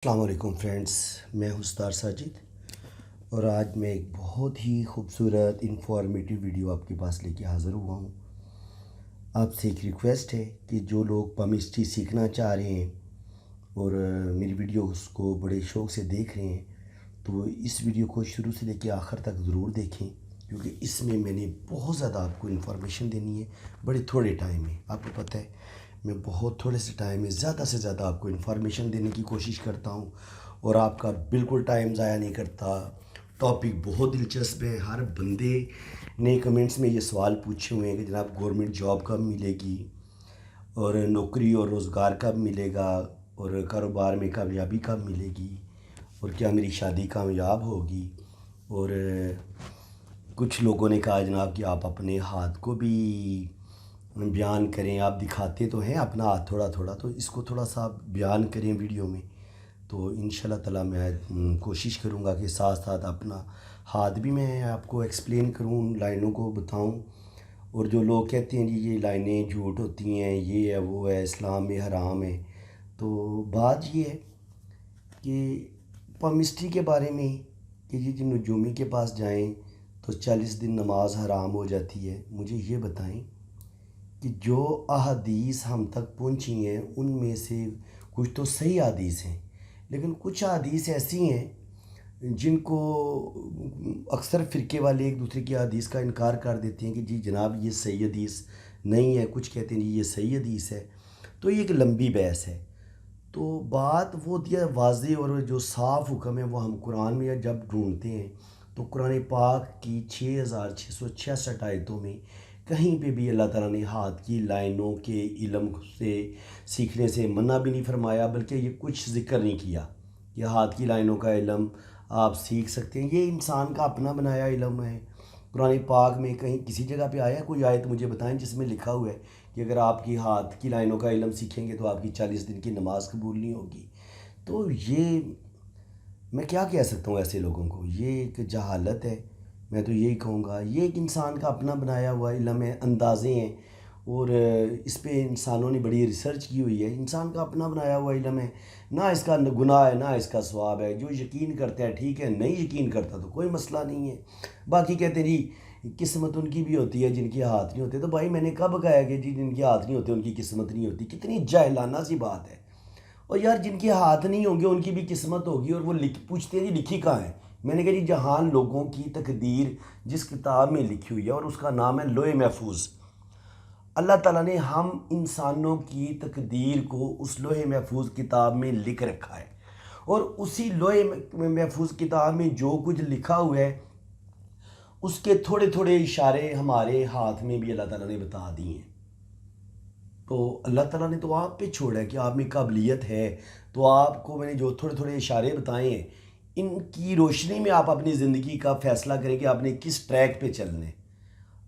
السلام علیکم فرینڈس، میں ہوں ستار ساجد اور آج میں ایک بہت ہی خوبصورت انفارمیٹیو ویڈیو آپ کے پاس لے کے حاضر ہوا ہوں۔ آپ سے ایک ریکویسٹ ہے کہ جو لوگ پمسٹری سیکھنا چاہ رہے ہیں اور میری ویڈیوز کو بڑے شوق سے دیکھ رہے ہیں تو اس ویڈیو کو شروع سے لے کے آخر تک ضرور دیکھیں، کیونکہ اس میں نے بہت زیادہ آپ کو انفارمیشن دینی ہے بڑے تھوڑے ٹائم میں۔ آپ کو پتہ ہے میں بہت تھوڑے سے ٹائم میں زیادہ سے زیادہ آپ کو انفارمیشن دینے کی کوشش کرتا ہوں اور آپ کا بالکل ٹائم ضائع نہیں کرتا۔ ٹاپک بہت دلچسپ ہے، ہر بندے نے کمنٹس میں یہ سوال پوچھے ہوئے ہیں کہ جناب گورنمنٹ جاب کب ملے گی اور نوکری اور روزگار کب ملے گا اور کاروبار میں کامیابی کب ملے گی اور کیا میری شادی کامیاب ہوگی۔ اور کچھ لوگوں نے کہا جناب کہ آپ اپنے ہاتھ کو بھی بیان کریں، آپ دکھاتے تو ہیں اپنا ہاتھ تھوڑا تھوڑا، تو اس کو تھوڑا سا بیان کریں ویڈیو میں، تو انشاءاللہ تعالیٰ میں کوشش کروں گا کہ ساتھ ساتھ اپنا ہاتھ بھی میں آپ کو ایکسپلین کروں، ان لائنوں کو بتاؤں۔ اور جو لوگ کہتے ہیں جی یہ لائنیں جھوٹ ہوتی ہیں، یہ ہے وہ ہے، اسلام میں حرام ہے، تو بات یہ ہے کہ پمسٹری کے بارے میں کہ یہ نجومی کے پاس جائیں تو 40 دن نماز حرام ہو جاتی ہے۔ مجھے یہ بتائیں کہ جو احادیث ہم تک پہنچی ہیں ان میں سے کچھ تو صحیح حدیث ہیں، لیکن کچھ حدیث ایسی ہیں جن کو اکثر فرقے والے ایک دوسرے کی حدیث کا انکار کر دیتے ہیں کہ جی جناب یہ صحیح حدیث نہیں ہے، کچھ کہتے ہیں جی یہ صحیح حدیث ہے، تو یہ ایک لمبی بحث ہے۔ تو بات وہ ہوتی ہے واضح اور جو صاف حکم ہے وہ ہم قرآن میں جب ڈھونڈتے ہیں تو قرآن پاک کی 6666 آیتوں میں کہیں پہ بھی اللہ تعالیٰ نے ہاتھ کی لائنوں کے علم سے سیکھنے سے منع بھی نہیں فرمایا، بلکہ یہ کچھ ذکر نہیں کیا کہ ہاتھ کی لائنوں کا علم آپ سیکھ سکتے ہیں، یہ انسان کا اپنا بنایا علم ہے۔ قرآن پاک میں کہیں کسی جگہ پہ آیا کوئی آیت مجھے بتائیں جس میں لکھا ہوا ہے کہ اگر آپ کی ہاتھ کی لائنوں کا علم سیکھیں گے تو آپ کی 40 دن کی نماز قبول نہیں ہوگی؟ تو یہ میں کیا کہہ سکتا ہوں ایسے لوگوں کو، یہ ایک جہالت ہے، میں تو یہی کہوں گا۔ یہ ایک انسان کا اپنا بنایا ہوا علم ہے، اندازے ہیں، اور اس پہ انسانوں نے بڑی ریسرچ کی ہوئی ہے، انسان کا اپنا بنایا ہوا علم ہے، نہ اس کا گناہ ہے نہ اس کا ثواب ہے۔ جو یقین کرتا ہے ٹھیک ہے، نہیں یقین کرتا تو کوئی مسئلہ نہیں ہے۔ باقی کہتے ہیں جی قسمت ان کی بھی ہوتی ہے جن کے ہاتھ نہیں ہوتے، تو بھائی میں نے کب کہا ہے کہ جی جن کے ہاتھ نہیں ہوتے ان کی قسمت نہیں ہوتی؟ کتنی جاہلانہ سی بات ہے۔ اور یار جن کے ہاتھ نہیں ہوں گے ان کی بھی قسمت ہوگی، اور وہ پوچھتے ہیں جی لکھی کہاں ہے؟ میں نے کہا جی جہان لوگوں کی تقدیر جس کتاب میں لکھی ہوئی ہے اور اس کا نام ہے لوح محفوظ، اللہ تعالیٰ نے ہم انسانوں کی تقدیر کو اس لوح محفوظ کتاب میں لکھ رکھا ہے، اور اسی لوح محفوظ کتاب میں جو کچھ لکھا ہوا ہے اس کے تھوڑے تھوڑے اشارے ہمارے ہاتھ میں بھی اللہ تعالیٰ نے بتا دی ہیں۔ تو اللہ تعالیٰ نے تو آپ پہ چھوڑا ہے کہ آپ میں قابلیت ہے، تو آپ کو میں نے جو تھوڑے تھوڑے اشارے بتائے ہیں ان کی روشنی میں آپ اپنی زندگی کا فیصلہ کریں کہ آپ نے کس ٹریک پہ چلنا ہے۔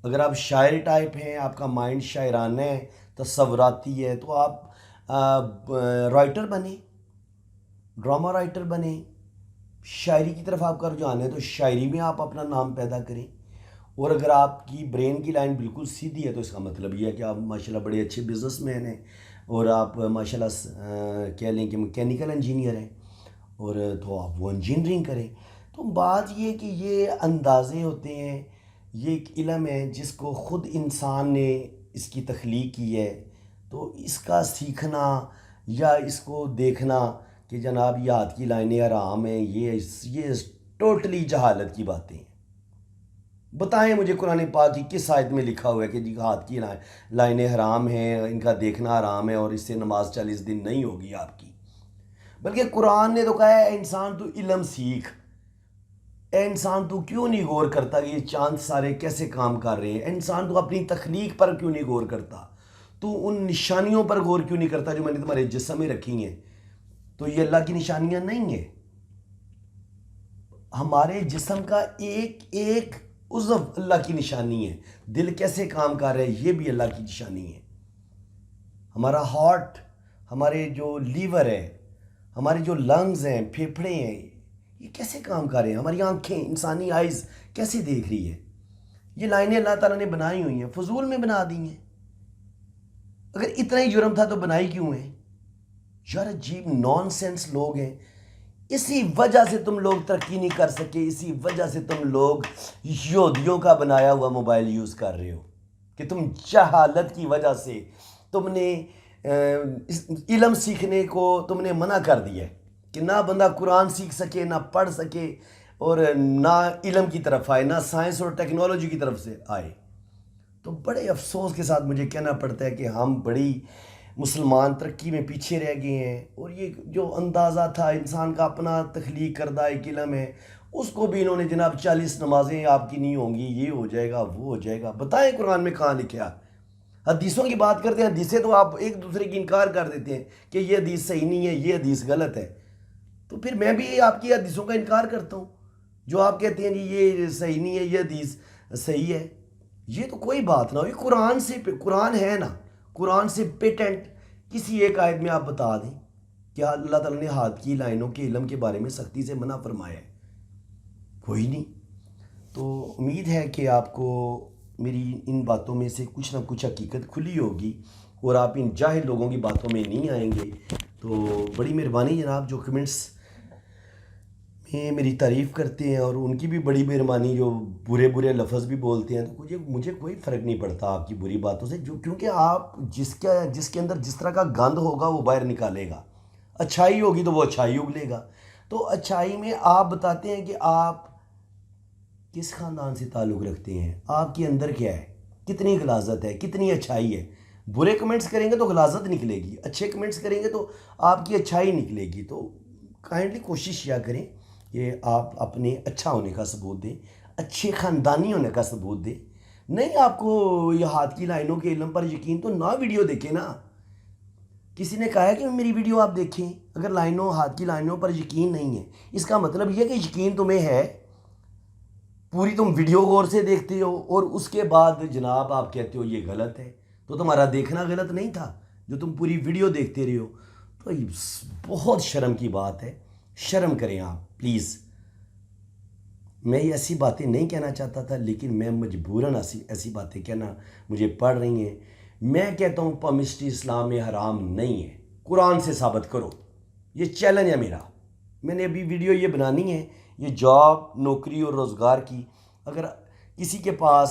اگر آپ شاعر ٹائپ ہیں، آپ کا مائنڈ شاعرانہ ہے، تصوراتی ہے، تو آپ رائٹر بنیں، ڈرامہ رائٹر بنیں، شاعری کی طرف آپ کا رجحان ہے تو شاعری میں آپ اپنا نام پیدا کریں۔ اور اگر آپ کی برین کی لائن بالکل سیدھی ہے تو اس کا مطلب یہ ہے کہ آپ ماشاءاللہ بڑے اچھے بزنس مین ہیں، اور آپ ماشاءاللہ کہہ لیں کہ میکینیکل انجینئر ہیں، اور تو آپ وہ انجینئرنگ کریں۔ تو بات یہ کہ یہ اندازے ہوتے ہیں، یہ ایک علم ہے جس کو خود انسان نے اس کی تخلیق کی ہے، تو اس کا سیکھنا یا اس کو دیکھنا کہ جناب یہ ہاتھ کی لائنیں حرام ہیں، یہ ٹوٹلی جہالت کی باتیں ہیں۔ بتائیں مجھے قرآن پاک کی کس آیت میں لکھا ہوا ہے کہ جی ہاتھ کی لائنیں حرام ہیں، ان کا دیکھنا حرام ہے اور اس سے نماز 40 دن نہیں ہوگی آپ کی؟ بلکہ قرآن نے تو کہا ہے انسان تو علم سیکھ، اے انسان تو کیوں نہیں غور کرتا کہ یہ چاند سارے کیسے کام کر رہے ہیں؟ انسان تو اپنی تخلیق پر کیوں نہیں غور کرتا؟ تو ان نشانیوں پر غور کیوں نہیں کرتا جو میں نے تمہارے جسم میں رکھی ہیں؟ تو یہ اللہ کی نشانیاں نہیں ہیں؟ ہمارے جسم کا ایک ایک عضو اللہ کی نشانی ہے، دل کیسے کام کر رہا ہے یہ بھی اللہ کی نشانی ہے، ہمارا ہارٹ، ہمارے جو لیور ہے، ہمارے جو لنگز ہیں، پھیپھڑے ہیں، یہ کیسے کام کر رہے ہیں، ہماری آنکھیں، انسانی آئیز کیسے دیکھ رہی ہے؟ یہ لائنیں اللہ تعالیٰ نے بنائی ہوئی ہیں، فضول میں بنا دی ہیں۔ اگر اتنا ہی جرم تھا تو بنائی کیوں ہیں؟ یار عجیب نان سینس لوگ ہیں اسی وجہ سے تم لوگ ترقی نہیں کر سکے، اسی وجہ سے تم لوگ یہودیوں کا بنایا ہوا موبائل یوز کر رہے ہو، کہ تم جہالت کی وجہ سے تم نے علم سیکھنے کو تم نے منع کر دیا ہے، کہ نہ بندہ قرآن سیکھ سکے، نہ پڑھ سکے، اور نہ علم کی طرف آئے، نہ سائنس اور ٹیکنالوجی کی طرف سے آئے۔ تو بڑے افسوس کے ساتھ مجھے کہنا پڑتا ہے کہ ہم بڑی مسلمان ترقی میں پیچھے رہ گئے ہیں، اور یہ جو اندازہ تھا انسان کا اپنا تخلیق کردہ ایک علم ہے، اس کو بھی انہوں نے جناب 40 نمازیں آپ کی نہیں ہوں گی، یہ ہو جائے گا، وہ ہو جائے گا۔ بتائیں قرآن میں کہاں لکھا؟ حدیثوں کی بات کرتے ہیں، حدیثیں تو آپ ایک دوسرے کی انکار کر دیتے ہیں کہ یہ حدیث صحیح نہیں ہے، یہ حدیث غلط ہے، تو پھر میں بھی آپ کی حدیثوں کا انکار کرتا ہوں جو آپ کہتے ہیں جی یہ صحیح نہیں ہے، یہ حدیث صحیح ہے۔ یہ تو کوئی بات نہ ہوئی، قرآن ہے نا، قرآن سے پیٹنٹ کسی ایک آیت میں آپ بتا دیں کہ اللہ تعالیٰ نے ہاتھ کی لائنوں کے علم کے بارے میں سختی سے منع فرمایا ہے، کوئی نہیں۔ تو امید ہے کہ آپ کو میری ان باتوں میں سے کچھ نہ کچھ حقیقت کھلی ہوگی، اور آپ ان جاہل لوگوں کی باتوں میں نہیں آئیں گے۔ تو بڑی مہربانی جناب جو کمنٹس میں میری تعریف کرتے ہیں، اور ان کی بھی بڑی مہربانی جو برے لفظ بھی بولتے ہیں، تو مجھے کوئی فرق نہیں پڑتا آپ کی بری باتوں سے، کیونکہ آپ جس کے اندر جس طرح کا گند ہوگا وہ باہر نکالے گا، اچھائی ہوگی تو وہ اچھائی اگلے گا۔ تو اچھائی میں آپ بتاتے ہیں کہ آپ کس خاندان سے تعلق رکھتے ہیں، آپ کے اندر کیا ہے، کتنی غلاظت ہے، کتنی اچھائی ہے۔ برے کمنٹس کریں گے تو غلاظت نکلے گی، اچھے کمنٹس کریں گے تو آپ کی اچھائی نکلے گی۔ تو کائنڈلی کوشش کیا کریں کہ آپ اپنے اچھا ہونے کا ثبوت دیں، اچھے خاندانی ہونے کا ثبوت دیں۔ نہیں آپ کو یہ ہاتھ کی لائنوں کے علم پر یقین، تو نہ ویڈیو دیکھیں نا۔ کسی نے کہا ہے کہ میری ویڈیو آپ دیکھیں، اگر ہاتھ کی لائنوں پر یقین نہیں ہے، اس کا مطلب یہ کہ یقین تمہیں ہے، پوری تم ویڈیو غور سے دیکھتے ہو، اور اس کے بعد جناب آپ کہتے ہو یہ غلط ہے، تو تمہارا دیکھنا غلط نہیں تھا جو تم پوری ویڈیو دیکھتے رہے ہو۔ تو یہ بہت شرم کی بات ہے، شرم کریں آپ پلیز۔ میں یہ ایسی باتیں نہیں کہنا چاہتا تھا، لیکن میں مجبوراً ایسی باتیں کہنا مجھے پڑ رہی ہیں۔ میں کہتا ہوں پامسٹری اسلام میں حرام نہیں ہے، قرآن سے ثابت کرو، یہ چیلنج ہے میرا۔ میں نے ابھی ویڈیو یہ بنانی ہے، یہ جاب، نوکری اور روزگار کی۔ اگر کسی کے پاس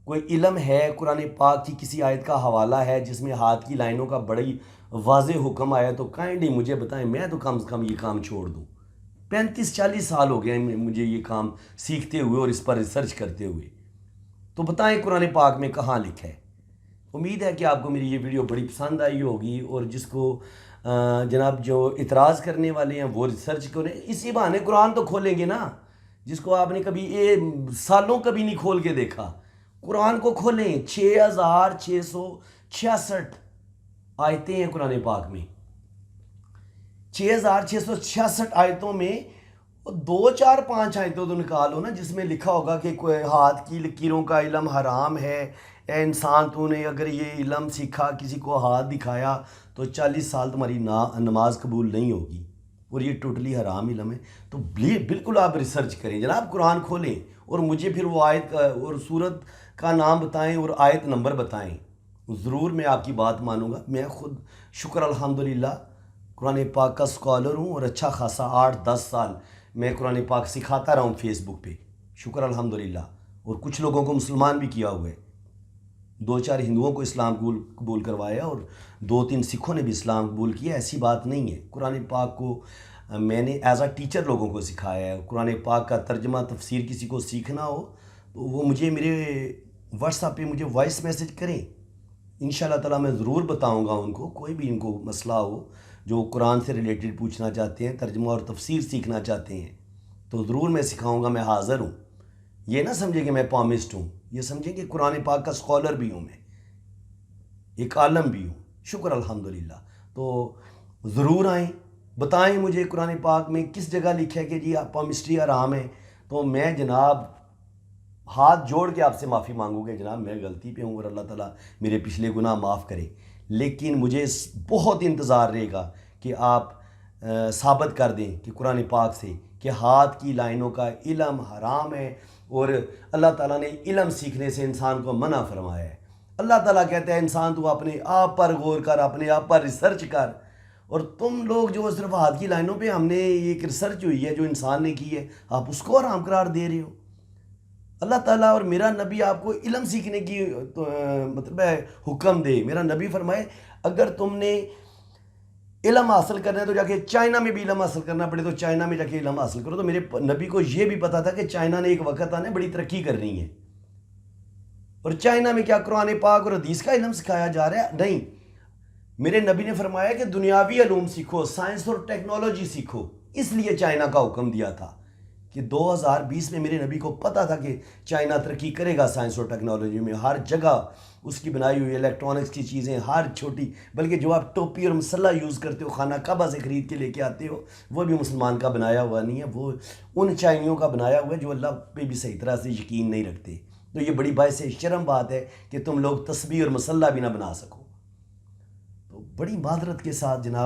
کوئی علم ہے، قرآن پاک کی کسی آیت کا حوالہ ہے جس میں ہاتھ کی لائنوں کا بڑی واضح حکم آیا، تو کائنڈلی مجھے بتائیں، میں تو کم سے کم یہ کام چھوڑ دوں۔ 35-40 سال ہو گئے ہیں مجھے یہ کام سیکھتے ہوئے اور اس پر ریسرچ کرتے ہوئے۔ تو بتائیں قرآن پاک میں کہاں لکھا ہے؟ امید ہے کہ آپ کو میری یہ ویڈیو بڑی پسند آئی ہوگی، اور جس کو جناب جو اعتراض کرنے والے ہیں وہ ریسرچ کریں، اسی بہانے قرآن تو کھولیں گے نا، جس کو آپ نے کبھی سالوں کبھی نہیں کھول کے دیکھا۔ قرآن کو کھولیں، 6666 آیتیں ہیں قرآن پاک میں۔ 6666 آیتوں میں 2-4-5 آیتوں تو نکالو نا جس میں لکھا ہوگا کہ کوئی ہاتھ کی لکیروں کا علم حرام ہے، اے انسان تو نے اگر یہ علم سیکھا، کسی کو ہاتھ دکھایا تو 40 سال تمہاری نماز قبول نہیں ہوگی، اور یہ ٹوٹلی حرام علم ہے۔ تو بالکل آپ ریسرچ کریں جناب، قرآن کھولیں اور مجھے پھر وہ آیت اور سورت کا نام بتائیں اور آیت نمبر بتائیں، ضرور میں آپ کی بات مانوں گا۔ میں خود شکر الحمدللہ قرآن پاک کا سکالر ہوں، اور اچھا خاصا 8-10 سال میں قرآن پاک سکھاتا رہا ہوں فیس بک پہ، شکر الحمدللہ، اور کچھ لوگوں کو مسلمان بھی کیا ہوا ہے۔ 2-4 ہندوؤں کو اسلام قبول کروایا، اور 2-3 سکھوں نے بھی اسلام قبول کیا۔ ایسی بات نہیں ہے، قرآن پاک کو میں نے ایز اے ٹیچر لوگوں کو سکھایا ہے۔ قرآن پاک کا ترجمہ تفسیر کسی کو سیکھنا ہو تو وہ مجھے میرے واٹس ایپ پہ مجھے وائس میسج کریں، انشاءاللہ تعالیٰ میں ضرور بتاؤں گا ان کو۔ کوئی بھی ان کو مسئلہ ہو جو قرآن سے ریلیٹڈ پوچھنا چاہتے ہیں، ترجمہ اور تفسیر سیکھنا چاہتے ہیں، تو ضرور میں سکھاؤں گا، میں حاضر ہوں۔ یہ نہ سمجھیں کہ میں پامسٹ ہوں، یہ سمجھیں کہ قرآن پاک کا سکالر بھی ہوں، میں ایک عالم بھی ہوں، شکر الحمدللہ۔ تو ضرور آئیں، بتائیں مجھے قرآن پاک میں کس جگہ لکھا ہے کہ جی پامسٹری حرام ہے، تو میں جناب ہاتھ جوڑ کے آپ سے معافی مانگوں گے، جناب میں غلطی پہ ہوں، اور اللہ تعالیٰ میرے پچھلے گناہ معاف کرے۔ لیکن مجھے بہت انتظار رہے گا کہ آپ ثابت کر دیں کہ قرآن پاک سے کہ ہاتھ کی لائنوں کا علم حرام ہے، اور اللہ تعالیٰ نے علم سیکھنے سے انسان کو منع فرمایا ہے۔ اللہ تعالیٰ کہتا ہے انسان تو اپنے آپ پر غور کر، اپنے آپ پر ریسرچ کر، اور تم لوگ جو صرف ہاتھ کی لائنوں پہ ہم نے ایک ریسرچ ہوئی ہے جو انسان نے کی ہے، آپ اس کو حرام قرار دے رہے ہو۔ اللہ تعالیٰ اور میرا نبی آپ کو علم سیکھنے کی مطلب ہے حکم دے۔ میرا نبی فرمائے اگر تم نے علم حاصل کرنا ہے تو جا کے چائنا میں بھی علم حاصل کرنا پڑے تو چائنا میں جا کے علم حاصل کرو۔ تو میرے نبی کو یہ بھی پتا تھا کہ چائنا نے ایک وقت آنے بڑی ترقی کرنی ہے، اور چائنا میں کیا قرآن پاک اور حدیث کا علم سکھایا جا رہا ہے؟ نہیں، میرے نبی نے فرمایا کہ دنیاوی علوم سیکھو، سائنس اور ٹیکنالوجی سیکھو۔ اس لیے چائنا کا حکم دیا تھا کہ 2020 میں میرے نبی کو پتا تھا کہ چائنا ترقی کرے گا سائنس اور ٹیکنالوجی میں، ہر جگہ اس کی بنائی ہوئی الیکٹرانکس کی چیزیں، ہر چھوٹی، بلکہ جو آپ ٹوپی اور مسلح یوز کرتے ہو، خانہ کعبہ سے خرید کے لے کے آتے ہو، وہ بھی مسلمان کا بنایا ہوا نہیں ہے، وہ ان چائنیوں کا بنایا ہوا ہے جو اللہ پہ بھی صحیح طرح سے یقین نہیں رکھتے۔ تو یہ بڑی باعث شرم بات ہے کہ تم لوگ تسبیح اور مسلح بھی نہ بنا سکو۔ تو بڑی معذرت کے ساتھ جناب